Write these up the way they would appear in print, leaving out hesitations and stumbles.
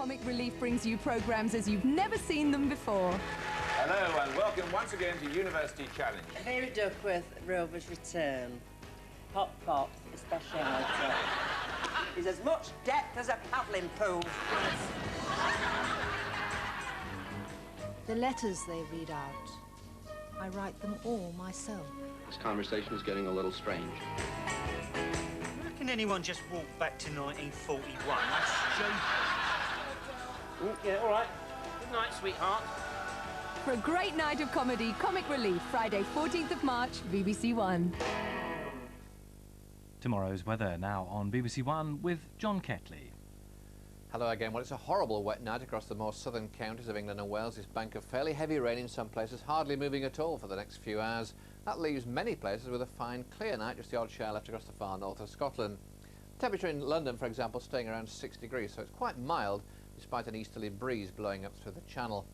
Comic Relief brings you programmes as you've never seen them before. Hello and welcome once again to University Challenge. Mary Duckworth, Rover's Return. Pop Pop, a speciality. Is as much depth as a paddling pool. The letters they read out, I write them all myself. This conversation is getting a little strange. Can anyone just walk back to 1941? That's joking. Yeah, all right. Good night, sweetheart. For a great night of comedy, Comic Relief, Friday 14th of March, BBC1. Tomorrow's weather now on BBC1 with John Kettley. Hello again. Well, it's a horrible wet night across the more southern counties of England and Wales. This bank of fairly heavy rain in some places, hardly moving at all for the next few hours. That leaves many places with a fine, clear night, just the odd shower left across the far north of Scotland. Temperature in London, for example, staying around 6 degrees, so it's quite mild, despite an easterly breeze blowing up through the channel.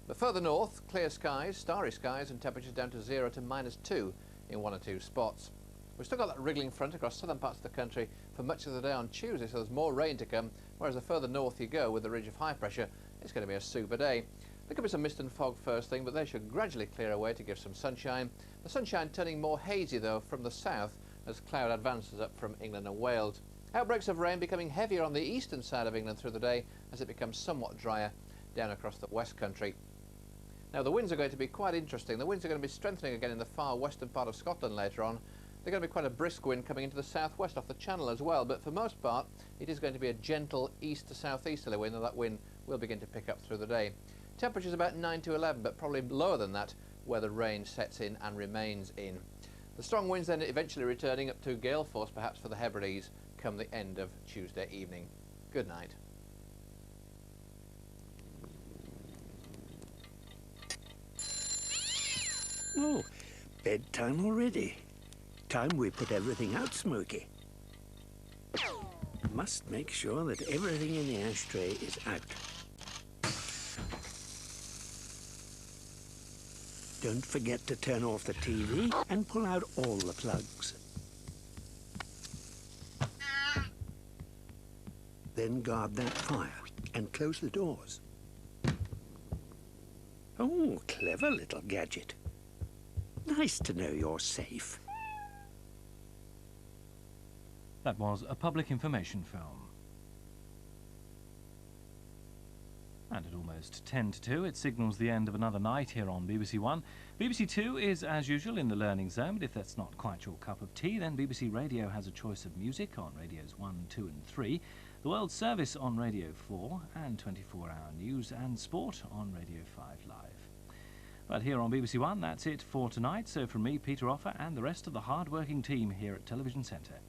But further north, clear skies, starry skies, and temperatures down to 0 to -2 in 1 or 2 spots. We've still got that wriggling front across southern parts of the country for much of the day on Tuesday, so there's more rain to come, whereas the further north you go with the ridge of high pressure, it's going to be a super day. There could be some mist and fog first thing, but they should gradually clear away to give some sunshine. The sunshine turning more hazy, though, from the south as cloud advances up from England and Wales. Outbreaks of rain becoming heavier on the eastern side of England through the day as it becomes somewhat drier down across the West Country. Now, the winds are going to be quite interesting. The winds are going to be strengthening again in the far western part of Scotland later on. They're going to be quite a brisk wind coming into the southwest off the channel as well, but for most part it is going to be a gentle east to southeasterly wind, and that wind will begin to pick up through the day. Temperatures about 9 to 11, but probably lower than that where the rain sets in and remains in. The strong winds then eventually returning up to gale force perhaps for the Hebrides come the end of Tuesday evening. Good night. Oh, bedtime already. Time we put everything out, Smokey. Must make sure that everything in the ashtray is out. Don't forget to turn off the TV and pull out all the plugs. Then guard that fire and close the doors. Oh, clever little gadget. Nice to know you're safe. That was a public information film. And at almost 10 to 2, it signals the end of another night here on BBC One. BBC Two is, as usual, in the learning zone, but if that's not quite your cup of tea, then BBC Radio has a choice of music on radios 1, 2 and 3, the World Service on Radio 4, and 24-hour news and sport on Radio 5 Live. But here on BBC One, that's it for tonight. So from me, Peter Offer, and the rest of the hard-working team here at Television Centre,